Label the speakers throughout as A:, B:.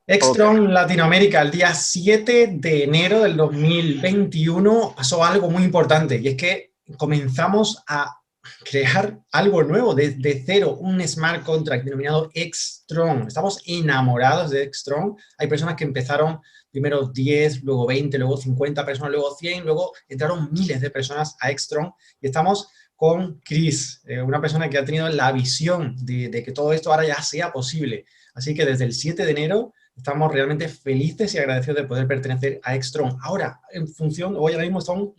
A: Okay.
B: X-Tron Latinoamérica, el día 7 de enero del 2021 pasó algo muy importante y es que comenzamos a crear algo nuevo desde cero, un smart contract denominado X-Tron. Estamos enamorados de X-Tron. Hay personas que empezaron primero 10, luego 20, luego 50 personas, luego 100, luego entraron miles de personas a X-Tron y estamos con Chris, una persona que ha tenido la visión de que todo esto ahora ya sea posible. Así que desde el 7 de enero estamos realmente felices y agradecidos de poder pertenecer a X-Tron. Ahora, en función, hoy ahora mismo son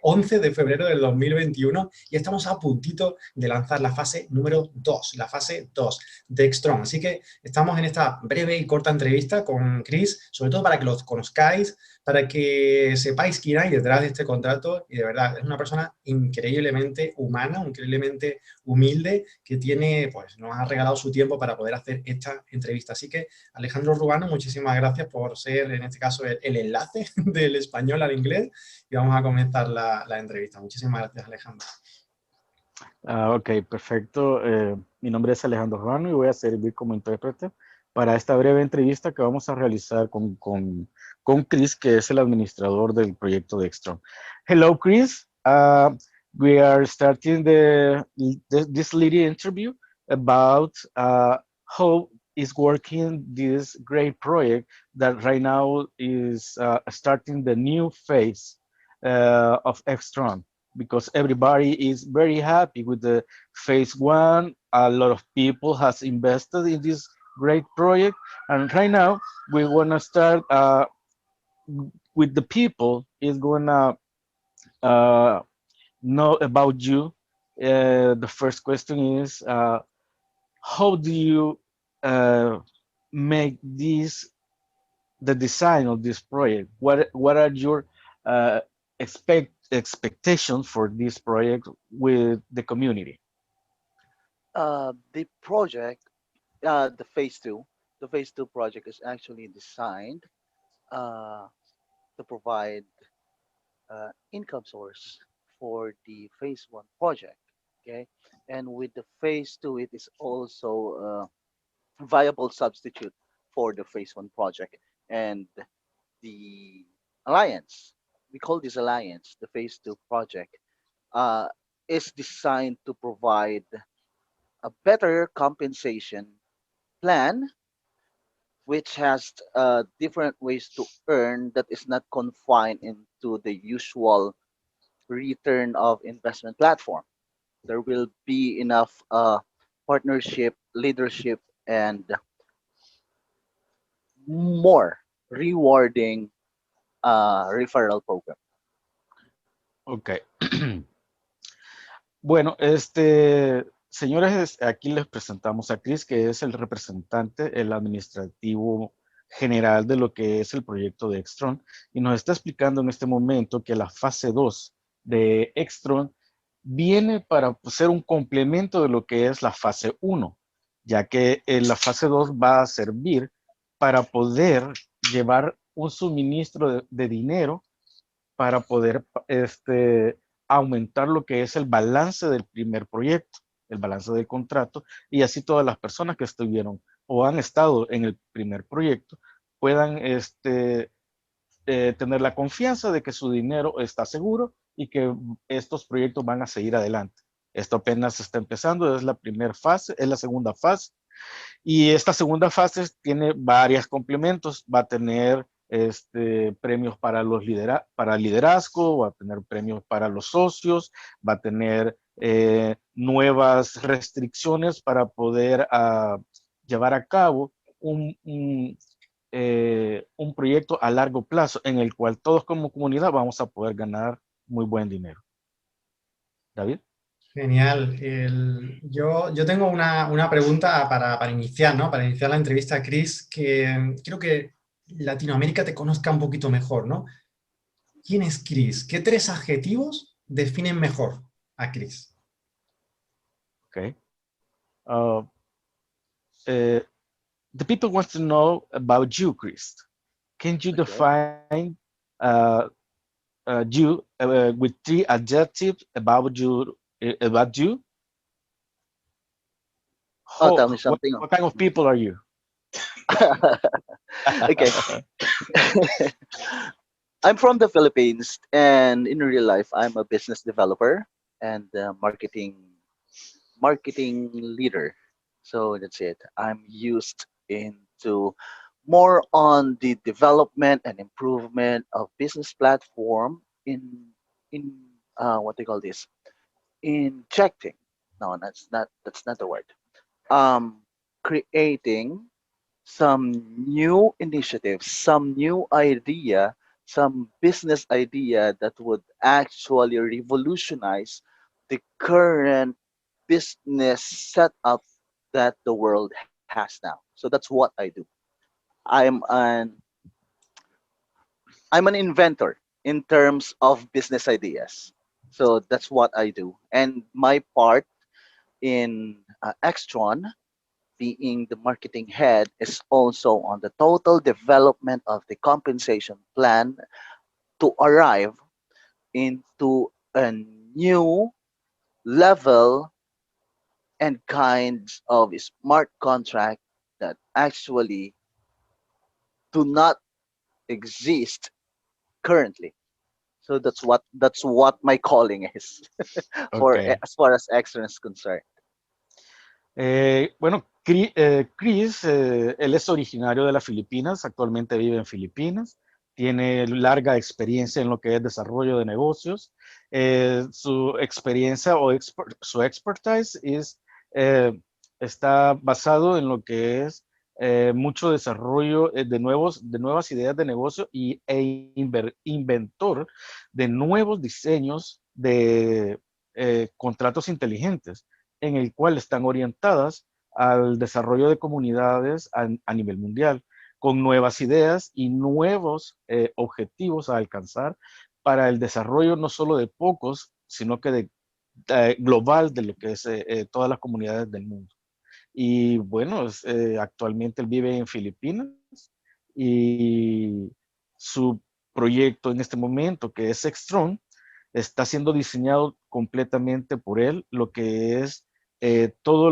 B: 11 de febrero del 2021 y estamos a puntito de lanzar la fase número 2, la fase 2 de X-Tron. Así que estamos en esta breve y corta entrevista con Chris, sobre todo para que los conozcáis, para que sepáis quién hay detrás de este contrato y de verdad es una persona increíblemente humana, increíblemente humilde que tiene, pues nos ha regalado su tiempo para poder hacer esta entrevista. Así que Alejandro Rubano, muchísimas gracias por ser en este caso el enlace del español al inglés y vamos a comenzar la entrevista. Muchísimas gracias, Alejandro.
A: Ok, perfecto. Mi nombre es Alejandro Rubano y voy a servir como intérprete para esta breve entrevista que vamos a realizar con Chris, que es el administrador del proyecto de X-Tron. Hello, Chris. We are starting this little interview about how is working this great project that right now is starting the new phase of X-Tron, because everybody is very happy with the phase one. A lot of people has invested in this great project, and right now we want to start with the people is gonna uh, know about you. The first question is, how do you make this the design of this project? What are your uh, expectations for this project with the community?
C: The project, the phase two project is actually designed uh, to provide income source for the phase one project. Okay, and with the phase two, it is also a viable substitute for the phase one project. And the alliance, we call this alliance, the phase two project, uh, is designed to provide a better compensation plan, which has different ways to earn that is not confined into the usual return of investment platform. There will be enough partnership, leadership, and more rewarding referral program.
A: Ok. Bueno, señores, aquí les presentamos a Chris, que es el representante, el administrativo general de lo que es el proyecto de X-Tron, y nos está explicando en este momento que la fase 2 de X-Tron viene para ser un complemento de lo que es la fase 1, ya que la fase 2 va a servir para poder llevar un suministro de dinero para poder aumentar lo que es el balance del primer proyecto, el balance del contrato, y así todas las personas que estuvieron o han estado en el primer proyecto puedan tener la confianza de que su dinero está seguro y que estos proyectos van a seguir adelante. Esto apenas está empezando, es la primera fase, es la segunda fase, y esta segunda fase tiene varios complementos. Va a tener premios para para liderazgo, va a tener premios para los socios, va a tener nuevas restricciones para poder llevar a cabo un proyecto a largo plazo en el cual todos como comunidad vamos a poder ganar muy buen dinero. David.
B: Genial. Yo tengo una pregunta para iniciar, ¿no? Para iniciar la entrevista, Chris, que quiero que Latinoamérica te conozca un poquito mejor, ¿no? ¿Quién es Chris? ¿Qué tres adjetivos definen mejor a Chris?
A: Okay. The people want to know about you, Chris. Can you
C: Okay.
A: define you with three adjectives about you? About you?
C: Oh, tell me something.
A: What kind of people are you?
C: Okay. I'm from the Philippines, and in real life, I'm a business developer and marketing leader. So that's it. I'm used into more on the development and improvement of business platform in what they call this, injecting. No, that's not the word. Um, Creating some new initiatives, some new idea, some business idea that would actually revolutionize the current business setup that the world has now. So that's what I do. I'm an I'm an inventor in terms of business ideas. So that's what I do. And my part in X-Tron, being the marketing head, is also on the total development of the compensation plan to arrive into a new level and kinds of smart contract that actually do not exist currently. So that's what my calling is for
A: Ok.
C: as far as X-Tron is concerned.
A: Bueno, Chris, él es originario de las Filipinas, actualmente vive en Filipinas, tiene larga experiencia en lo que es desarrollo de negocios. Su experiencia o su expertise está basado en lo que es mucho desarrollo de nuevas ideas de negocio inventor de nuevos diseños de contratos inteligentes en el cual están orientadas al desarrollo de comunidades a nivel mundial, con nuevas ideas y nuevos objetivos a alcanzar para el desarrollo no solo de pocos, sino que global de lo que es todas las comunidades del mundo. Y bueno, actualmente él vive en Filipinas y su proyecto en este momento, que es X-Tron, está siendo diseñado completamente por él, lo que es todo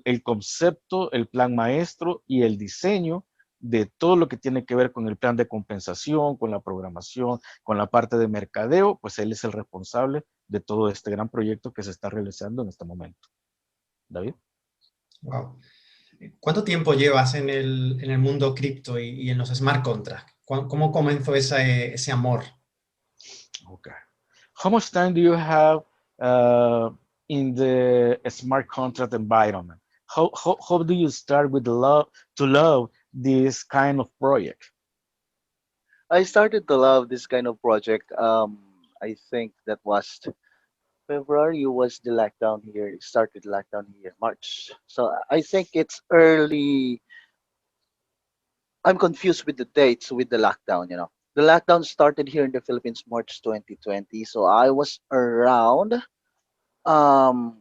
A: el concepto, el plan maestro y el diseño de todo lo que tiene que ver con el plan de compensación, con la programación, con la parte de mercadeo, pues él es el responsable de todo este gran proyecto que se está realizando en este momento. David.
B: Wow. ¿Cuánto tiempo llevas en el mundo cripto y en los smart contracts? ¿Cómo comenzó ese amor?
A: Okay. How much time do you have in the smart contract environment? How do you start with to love this kind of project?
C: I started to love this kind of project. I think that was February was the lockdown here. It started lockdown here, March. So I think it's early. I'm confused with the dates with the lockdown, you know. The lockdown started here in the Philippines March 2020. So I was around um,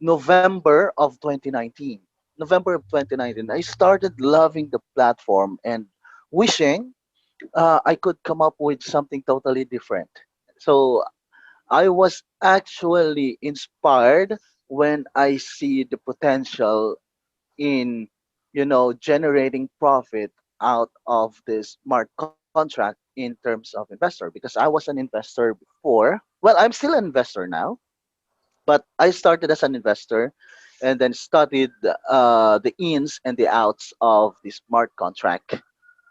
C: November of 2019. November of 2019. I started loving the platform and wishing I could come up with something totally different. So I was actually inspired when I see the potential in, generating profit out of this smart contract in terms of investor, because I was an investor before. Well, I'm still an investor now, but I started as an investor and then studied the ins and the outs of the smart contract.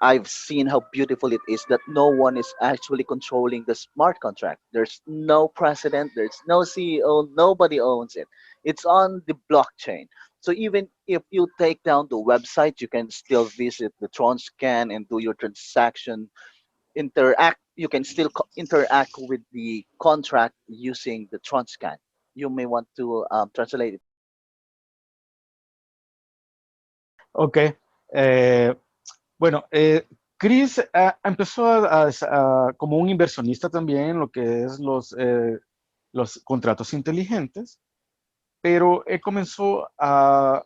C: I've seen how beautiful it is that no one is actually controlling the smart contract. There's no president, there's no CEO, nobody owns it. It's on the blockchain. So even if you take down the website, you can still visit the Tron scan and do your transaction, interact. You can still interact with the contract using the Tron scan. You may want to translate it.
A: Ok. Eh, bueno, Chris empezó como un inversionista también en lo que es los contratos inteligentes, pero él comenzó a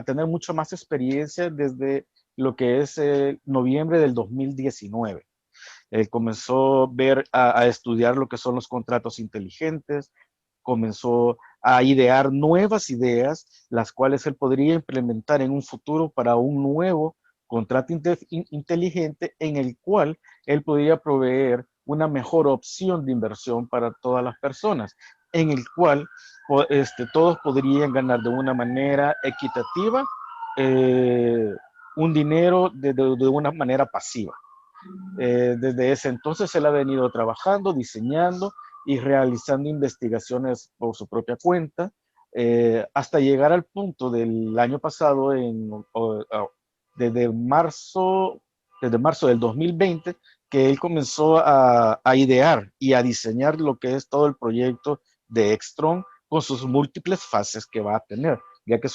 A: tener mucho más experiencia desde lo que es noviembre del 2019. Él comenzó a estudiar lo que son los contratos inteligentes, comenzó a idear nuevas ideas, las cuales él podría implementar en un futuro para un nuevo contrato inteligente en el cual él podría proveer una mejor opción de inversión para todas las personas, en el cual todos podrían ganar de una manera equitativa un dinero de una manera pasiva. Desde ese entonces él ha venido trabajando, diseñando y realizando investigaciones por su propia cuenta, hasta llegar al punto del año pasado, desde marzo del 2020, que él comenzó a idear y a diseñar lo que es todo el proyecto de X-Tron con sus múltiples fases que va a tener, ya que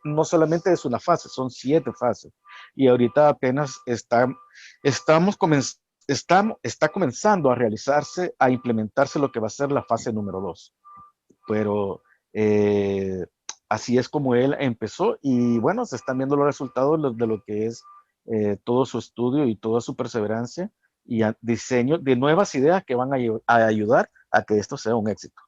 A: no solamente es una fase, son 7 fases. Y ahorita apenas está comenzando a realizarse, a implementarse lo que va a ser la fase número 2. Pero así es como él empezó y bueno, se están viendo los resultados de lo que es todo su estudio y toda su perseverancia y diseño de nuevas ideas que van a ayudar a que esto sea un éxito.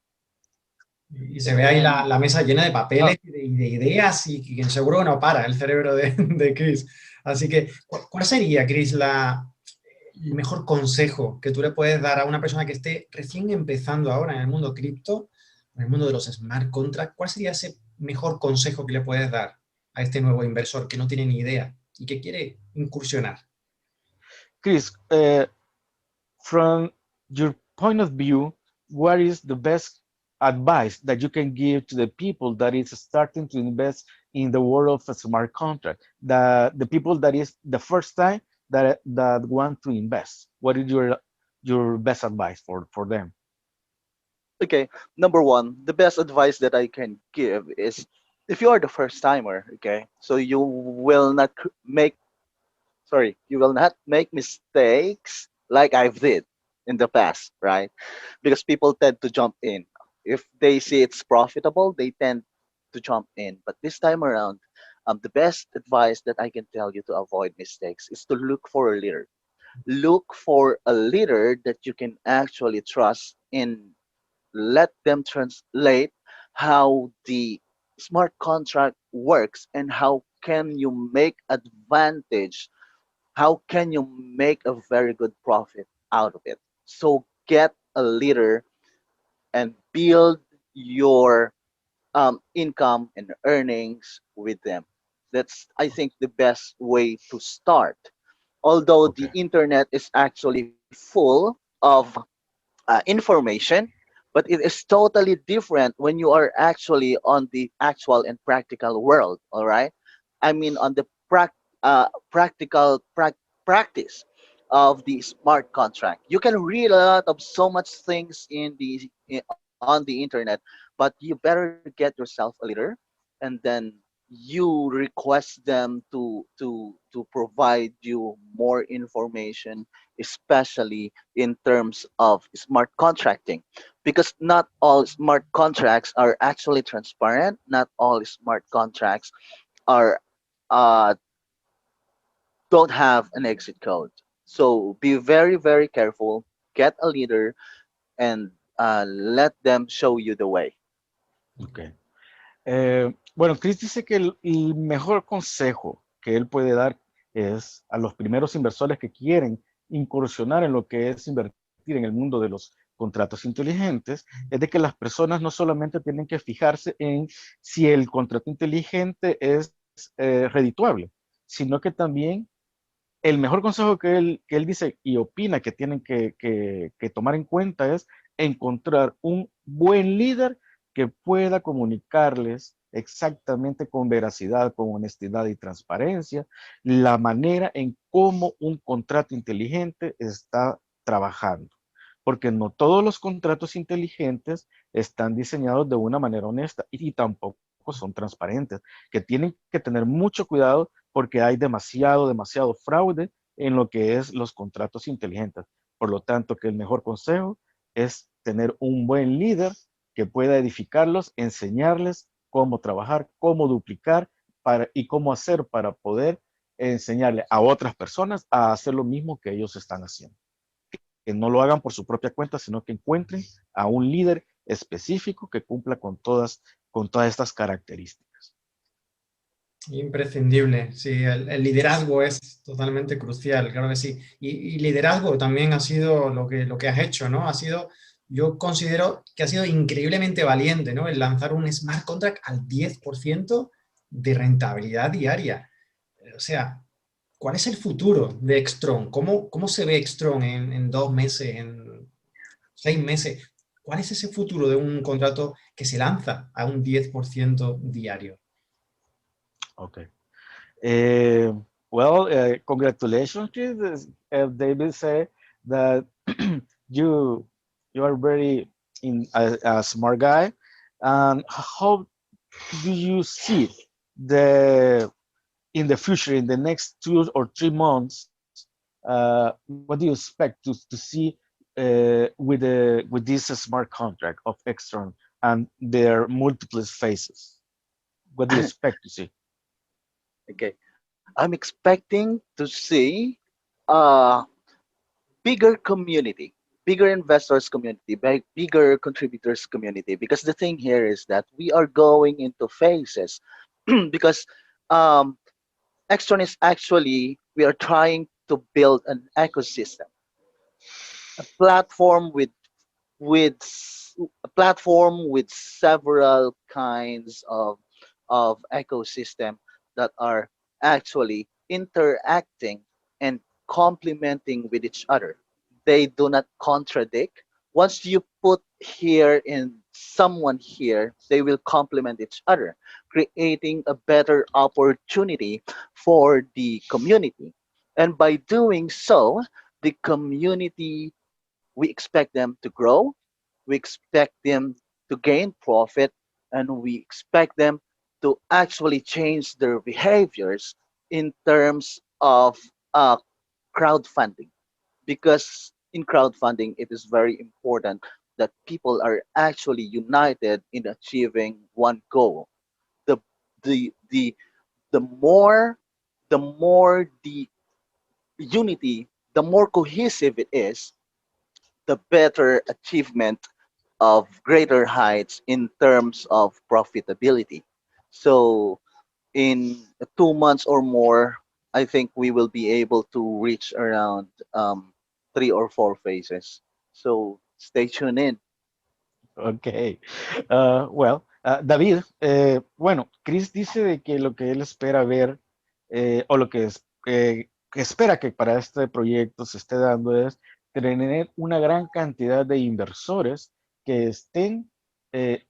B: Y se ve ahí la mesa llena de papeles y de ideas y que seguro que no para el cerebro de Chris. Así que, ¿cuál sería, Chris, el mejor consejo que tú le puedes dar a una persona que esté recién empezando ahora en el mundo cripto, en el mundo de los smart contracts? ¿Cuál sería ese mejor consejo que le puedes dar a este nuevo inversor que no tiene ni idea y que quiere incursionar?
A: Chris, from your point of view, what is the best advice that you can give to the people that is starting to invest in the world of a smart contract, the people that is the first time that want to invest? What is your best advice for them?
C: Okay, number one, the best advice that I can give is if you are the first timer, okay, so you will not you will not make mistakes like I've did in the past, right? Because people tend to jump in. If they see it's profitable, they tend to jump in. But this time around, the best advice that I can tell you to avoid mistakes is to look for a leader. Look for a leader that you can actually trust in. Let them translate how the smart contract works and how can you make advantage, how can you make a very good profit out of it. So get a leader and build your income and earnings with them. That's, I think, the best way to start. Although the
A: Okay.
C: internet is actually full of information, but it is totally different when you are actually on the actual and practical world. All right, I mean on the practical practice of the smart contract. You can read a lot of so much things on the internet, but you better get yourself a leader, and then you request them to provide you more information, especially in terms of smart contracting, because not all smart contracts are actually transparent. Not all smart contracts are uh, don't have an exit code. So be very, very careful. Get a leader and let them show you the way.
A: Okay. Bueno, Chris dice que el mejor consejo que él puede dar es a los primeros inversores que quieren incursionar en lo que es invertir en el mundo de los contratos inteligentes, es de que las personas no solamente tienen que fijarse en si el contrato inteligente es redituable, sino que también el mejor consejo que él dice y opina que tienen que tomar en cuenta es encontrar un buen líder que pueda comunicarles exactamente con veracidad, con honestidad y transparencia, la manera en cómo un contrato inteligente está trabajando. Porque no todos los contratos inteligentes están diseñados de una manera honesta y tampoco son transparentes, que tienen que tener mucho cuidado porque hay demasiado fraude en lo que es los contratos inteligentes. Por lo tanto, que el mejor consejo es tener un buen líder que pueda edificarlos, enseñarles cómo trabajar, cómo duplicar y cómo hacer para poder enseñarle a otras personas a hacer lo mismo que ellos están haciendo. Que no lo hagan por su propia cuenta, sino que encuentren a un líder específico que cumpla con todas estas características.
B: Imprescindible, sí, el liderazgo es totalmente crucial, claro que sí. Y liderazgo también ha sido lo que has hecho, ¿no? Ha sido, yo considero que ha sido increíblemente valiente, ¿no? El lanzar un smart contract al 10% de rentabilidad diaria. O sea, ¿cuál es el futuro de X-Tron? ¿Cómo se ve X-Tron en 2 meses, en 6 meses? ¿Cuál es ese futuro de un contrato que se lanza a un 10% diario?
A: Okay. Uh, Congratulations, Chris. David said that you you are very a smart guy. And how do you see the in the future, in the next 2 or 3 months? What do you expect to see with this smart contract of Extron and their multiple phases? What do you expect to see?
C: Okay. I'm expecting to see a bigger community, bigger investors community, bigger contributors community. Because the thing here is that we are going into phases. Because um, Extron is actually, we are trying to build an ecosystem, a platform with a platform with several kinds of ecosystem that are actually interacting and complementing with each other. They do not contradict. Once you put here in someone here, they will complement each other, creating a better opportunity for the community. And by doing so, the community, we expect them to grow, we expect them to gain profit, and we expect them to actually change their behaviors in terms of uh, crowdfunding. Because in crowdfunding, it is very important that people are actually united in achieving one goal. The the the the more the unity, the more cohesive it is, the better achievement of greater heights in terms of profitability. So in 2 months or more, I think we will be able to reach around 3 or 4 phases. So stay tuned in.
A: Ok. David, bueno, Chris dice de que lo que él espera ver o lo que espera que para este proyecto se esté dando es tener una gran cantidad de inversores que estén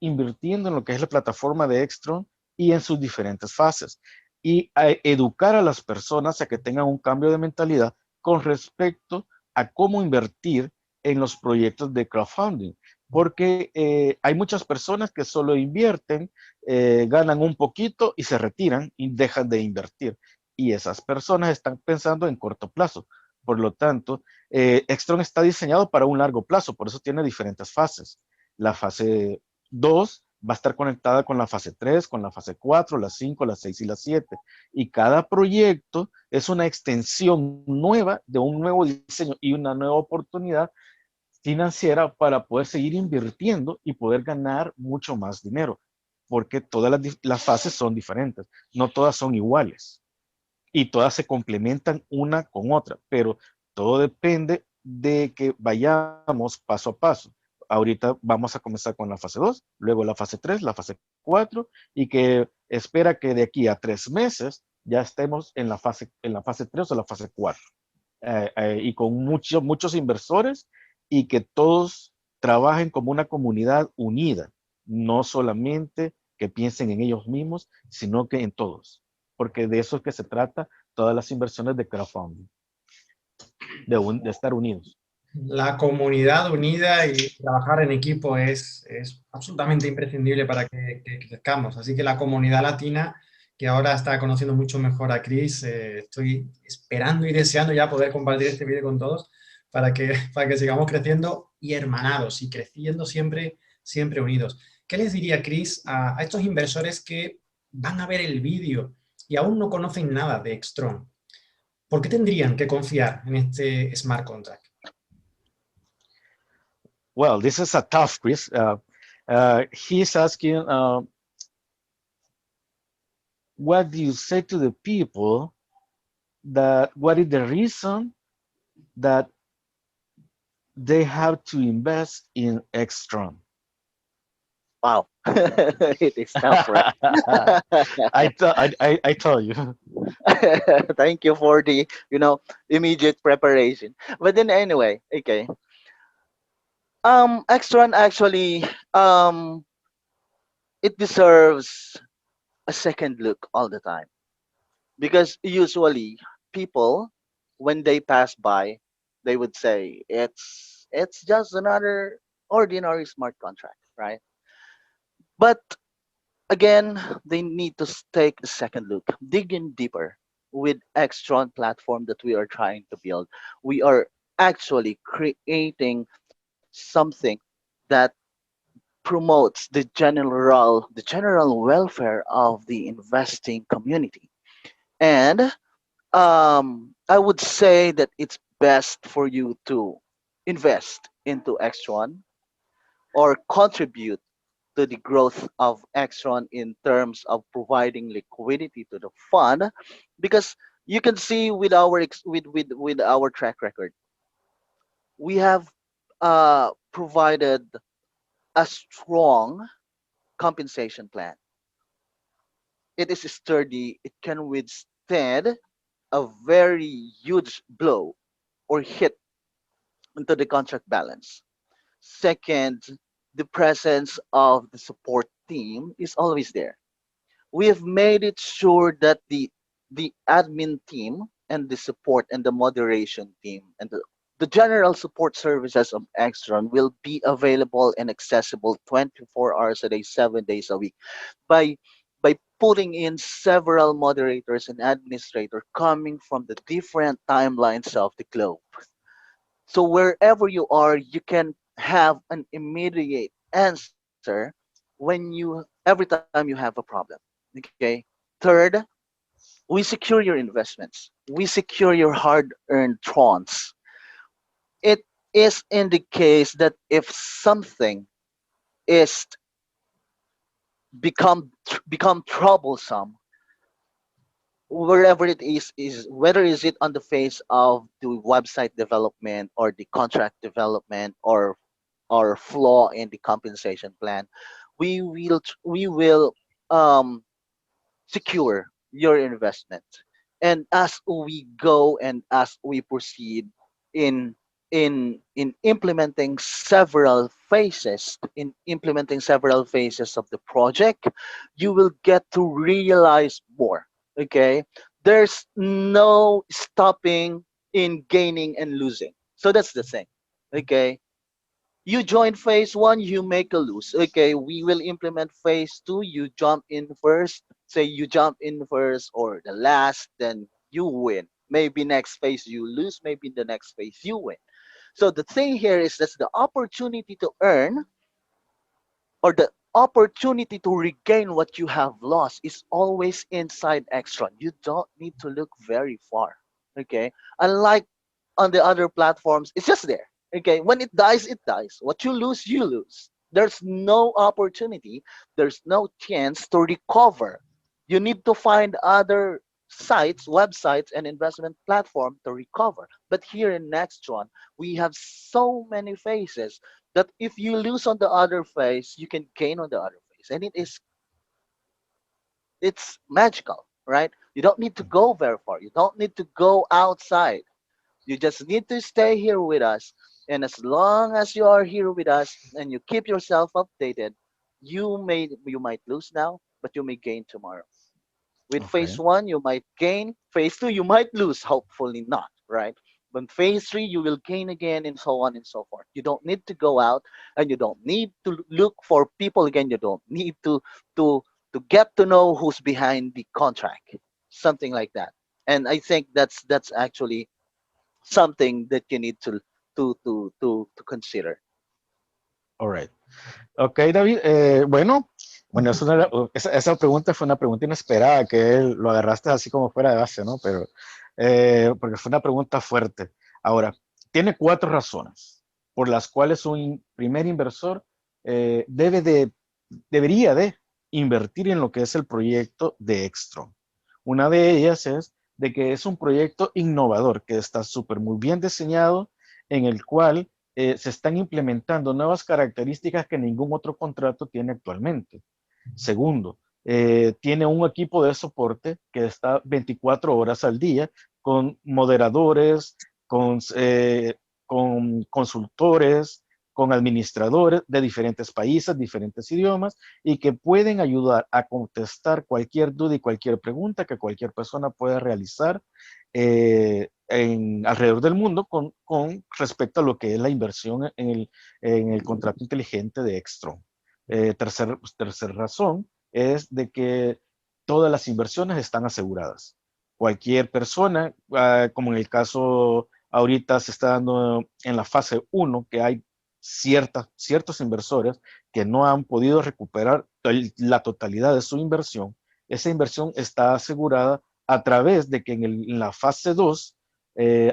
A: invirtiendo en lo que es la plataforma de Extron y en sus diferentes fases y a educar a las personas a que tengan un cambio de mentalidad con respecto a cómo invertir en los proyectos de crowdfunding porque hay muchas personas que solo invierten, ganan un poquito y se retiran y dejan de invertir. Y esas personas están pensando en corto plazo. Por lo tanto, Extron está diseñado para un largo plazo, por eso tiene diferentes fases. La fase 2 va a estar conectada con la fase 3, con la fase 4, la 5, la 6 y la 7. Y cada proyecto es una extensión nueva de un nuevo diseño y una nueva oportunidad financiera para poder seguir invirtiendo y poder ganar mucho más dinero, porque todas las fases son diferentes, no todas son iguales y todas se complementan una con otra, pero todo depende de que vayamos paso a paso. Ahorita vamos a comenzar con la fase 2, luego la fase 3, la fase 4 y que espera que de aquí a 3 meses ya estemos en la fase 3 o la fase 4 y con muchos inversores y que todos trabajen como una comunidad unida, no solamente que piensen en ellos mismos, sino que en todos, porque de eso es que se trata todas las inversiones de crowdfunding, de estar unidos.
B: La comunidad unida y trabajar en equipo es absolutamente imprescindible para que crezcamos. Así que la comunidad latina, que ahora está conociendo mucho mejor a Chris, estoy esperando y deseando ya poder compartir este vídeo con todos para que sigamos creciendo y hermanados y creciendo siempre, siempre unidos. ¿Qué les diría Chris a estos inversores que van a ver el vídeo y aún no conocen nada de X-Tron? ¿Por qué tendrían que confiar en este smart contract?
A: Well, this is a tough quiz. He's asking what do you say to the people that what is the reason that they have to invest in X-Tron?
C: Wow, it is tough, right?
A: I told you.
C: Thank you for the, immediate preparation. But then anyway, okay. Extron actually, it deserves a second look all the time, because usually people, when they pass by, they would say it's just another ordinary smart contract, right? But again, they need to take a second look, dig in deeper with Extron platform that we are trying to build. We are actually creating something that promotes the general welfare of the investing community. And I would say that it's best for you to invest into Extron or contribute to the growth of Extron in terms of providing liquidity to the fund, because you can see with with our track record, we have provided a strong compensation plan. It is sturdy. It can withstand a very huge blow or hit into the contract balance. Second, the presence of the support team is always there. We have made it sure that the admin team and the support and the moderation team and the general support services of Extron will be available and accessible 24 hours a day, 7 days a week, by putting in several moderators and administrator coming from the different timelines of the globe. So wherever you are, you can have an immediate answer every time you have a problem. Okay. Third, we secure your investments. We secure your hard-earned trons. It is in the case that if something is become troublesome, wherever it is whether is it on the phase of the website development or the contract development or flaw in the compensation plan, we will um secure your investment. And as we go and as we proceed in in implementing several phases of the project, you will get to realize more. Okay, there's no stopping in gaining and losing. So that's the thing. Okay, you join phase one, you make a lose. Okay, we will implement phase two. You jump in first. Say you jump in first or the last, then you win. Maybe next phase you lose. Maybe the next phase you win. So the thing here is that's the opportunity to earn or the opportunity to regain what you have lost is always inside Extron. You don't need to look very far. Okay, unlike on the other platforms, it's just there. Okay, when it dies, it dies. What you lose, you lose. There's no opportunity, there's no chance to recover. You need to find other sites, websites, and investment platform to recover. But here in Nextron, we have so many phases that if you lose on the other phase, you can gain on the other phase. And it's magical, right? You don't need to go very far. You don't need to go outside. You just need to stay here with us. And as long as you are here with us and you keep yourself updated, you might lose now, but you may gain tomorrow. With phase
A: Okay.
C: one, you might gain. Phase two, you might lose. Hopefully not, right? But phase three, you will gain again, and so on and so forth. You don't need to go out, and you don't need to look for people again. You don't need to to get to know who's behind the contract, something like that. And I think that's actually something that you need to consider.
A: All right. Ok, David. Bueno, esa pregunta fue una pregunta inesperada, que lo agarraste así como fuera de base, ¿no? Pero, porque fue una pregunta fuerte. Ahora, tiene 4 razones por las cuales un primer inversor debería de invertir en lo que es el proyecto de X-Tron. Una de ellas es de que es un proyecto innovador, que está súper muy bien diseñado, en el cual se están implementando nuevas características que ningún otro contrato tiene actualmente. Segundo, tiene un equipo de soporte que está 24 horas al día con moderadores, con consultores, con administradores de diferentes países, diferentes idiomas, y que pueden ayudar a contestar cualquier duda y cualquier pregunta que cualquier persona pueda realizar alrededor del mundo con respecto a lo que es la inversión en el contrato inteligente de X-Tron. Tercer razón es de que todas las inversiones están aseguradas. Cualquier persona, como en el caso ahorita se está dando en la fase 1, que hay ciertos inversores que no han podido recuperar la totalidad de su inversión. Esa inversión está asegurada a través de que en la fase 2,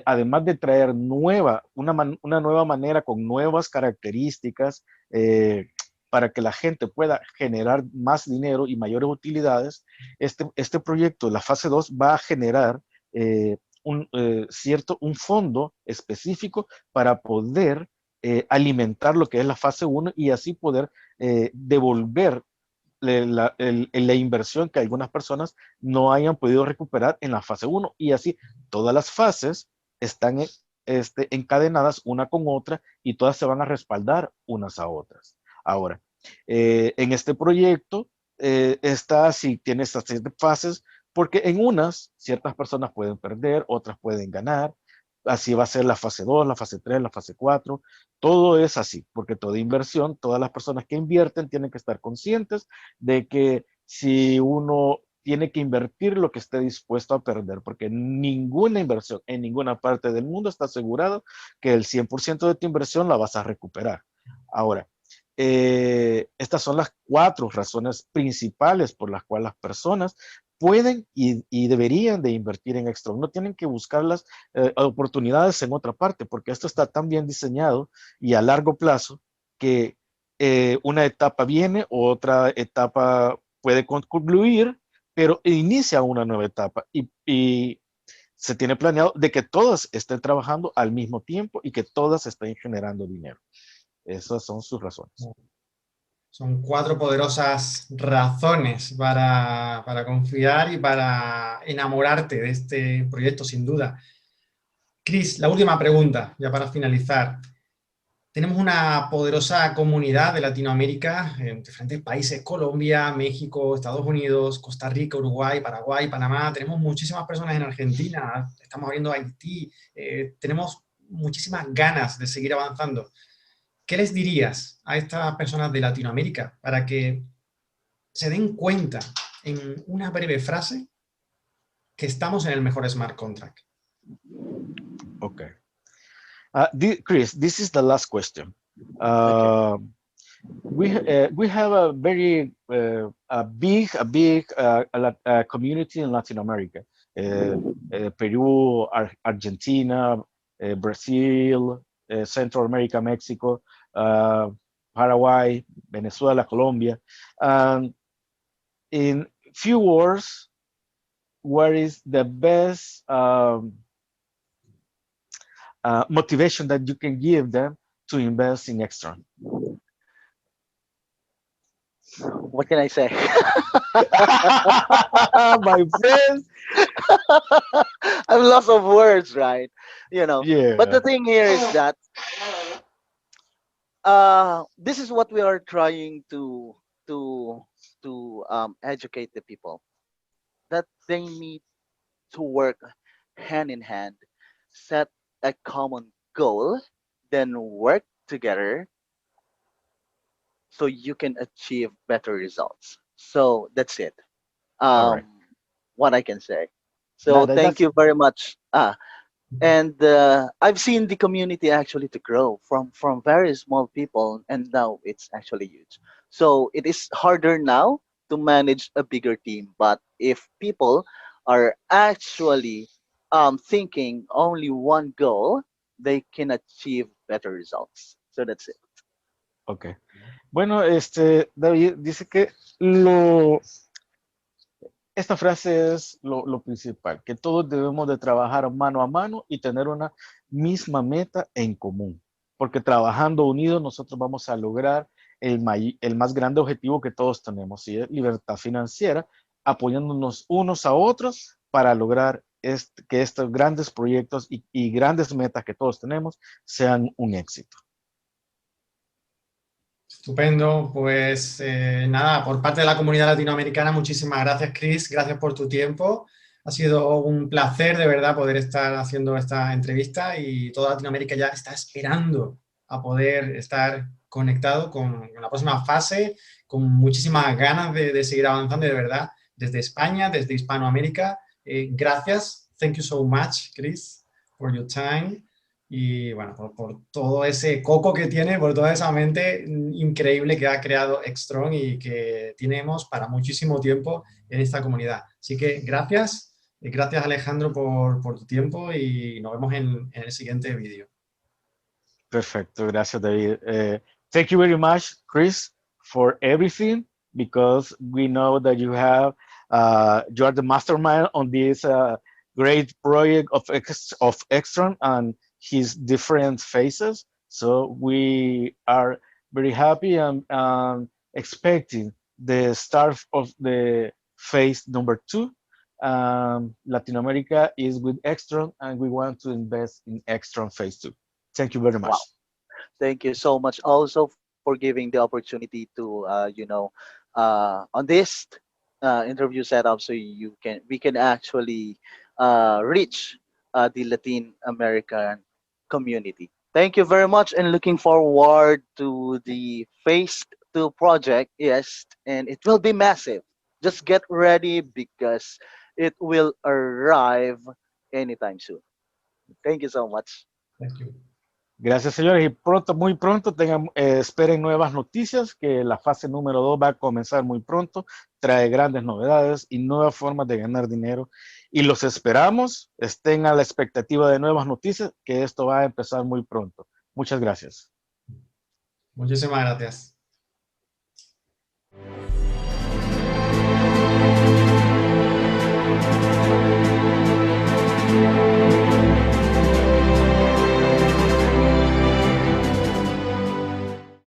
A: además de traer una nueva manera con nuevas características para que la gente pueda generar más dinero y mayores utilidades, este proyecto, la fase 2, va a generar un fondo específico para poder alimentar lo que es la fase 1 y así poder devolver la inversión que algunas personas no hayan podido recuperar en la fase 1 y así todas las fases están encadenadas una con otra y todas se van a respaldar unas a otras. Ahora, en este proyecto tiene estas 7 fases porque en unas ciertas personas pueden perder, otras pueden ganar. Así va a ser la fase 2, la fase 3, la fase 4. Todo es así, porque toda inversión, todas las personas que invierten tienen que estar conscientes de que si uno tiene que invertir lo que esté dispuesto a perder, porque ninguna inversión en ninguna parte del mundo está asegurado que el 100% de tu inversión la vas a recuperar. Ahora, estas son las 4 razones principales por las cuales las personas pueden y deberían de invertir en X-Tron. No tienen que buscar las oportunidades en otra parte, porque esto está tan bien diseñado y a largo plazo que una etapa viene, otra etapa puede concluir, pero inicia una nueva etapa y se tiene planeado de que todas estén trabajando al mismo tiempo y que todas estén generando dinero. Esas son sus razones.
B: Son 4 poderosas razones para confiar y para enamorarte de este proyecto, sin duda. Chris, la última pregunta, ya para finalizar. Tenemos una poderosa comunidad de Latinoamérica, en diferentes países, Colombia, México, Estados Unidos, Costa Rica, Uruguay, Paraguay, Panamá. Tenemos muchísimas personas en Argentina, estamos abriendo Haití, tenemos muchísimas ganas de seguir avanzando. ¿Qué les dirías a estas personas de Latinoamérica para que se den cuenta en una breve frase que estamos en el mejor smart contract?
A: Okay. Chris, this is the last question. We have a very big community in Latin America. Peru, Argentina, Brazil, Central America, Mexico, Paraguay, Venezuela, Colombia. In few words, what is the best motivation that you can give them to invest in X-Tron?
C: What can I say?
A: My friends.
C: I'm lost of words, right? You know.
A: Yeah.
C: But the thing here is that this is what we are trying to educate the people, that they need to work hand in hand, set a common goal, then work together so you can achieve better results. So that's it.
A: All right.
C: What I can say. So thank you very much. And I've seen the community actually to grow from very small people, and now it's actually huge. So it is harder now to manage a bigger team, but if people are actually thinking only one goal, they can achieve better results. So that's it.
A: Okay. Bueno, David dice que esta frase es lo principal, que todos debemos de trabajar mano a mano y tener una misma meta en común, porque trabajando unidos nosotros vamos a lograr el más grande objetivo que todos tenemos, y es libertad financiera, apoyándonos unos a otros para lograr que estos grandes proyectos y grandes metas que todos tenemos sean un éxito.
B: Estupendo, pues nada, por parte de la comunidad latinoamericana, muchísimas gracias, Chris, gracias por tu tiempo. Ha sido un placer de verdad poder estar haciendo esta entrevista y toda Latinoamérica ya está esperando a poder estar conectado con la próxima fase, con muchísimas ganas de seguir avanzando y de verdad, desde España, desde Hispanoamérica. Gracias, thank you so much, Chris, for your time. Y bueno, por todo ese coco que tiene, por toda esa mente increíble que ha creado X-Tron y que tenemos para muchísimo tiempo en esta comunidad. Así que gracias Alejandro por tu tiempo y nos vemos en el siguiente vídeo.
A: Perfecto, gracias David. Thank you very much, Chris, for everything, because we know that you are the mastermind on this great project of X-Tron and his different phases. So we are very happy and expecting the start of the phase number 2. Latin America is with X-Tron and we want to invest in X-Tron phase 2. Thank you very much.
C: Wow. Thank you so much also for giving the opportunity to, on this interview setup, so we can actually reach the Latin American community. Thank you very much, and looking forward to the phase 2 project. Yes, and it will be massive. Just get ready because it will arrive anytime soon. Thank you so much.
B: Thank you.
A: Gracias, señores, y pronto, muy pronto, esperen nuevas noticias, que la fase número 2 va a comenzar muy pronto, trae grandes novedades y nuevas formas de ganar dinero, y los esperamos, estén a la expectativa de nuevas noticias, que esto va a empezar muy pronto. Muchas gracias.
B: Muchísimas gracias.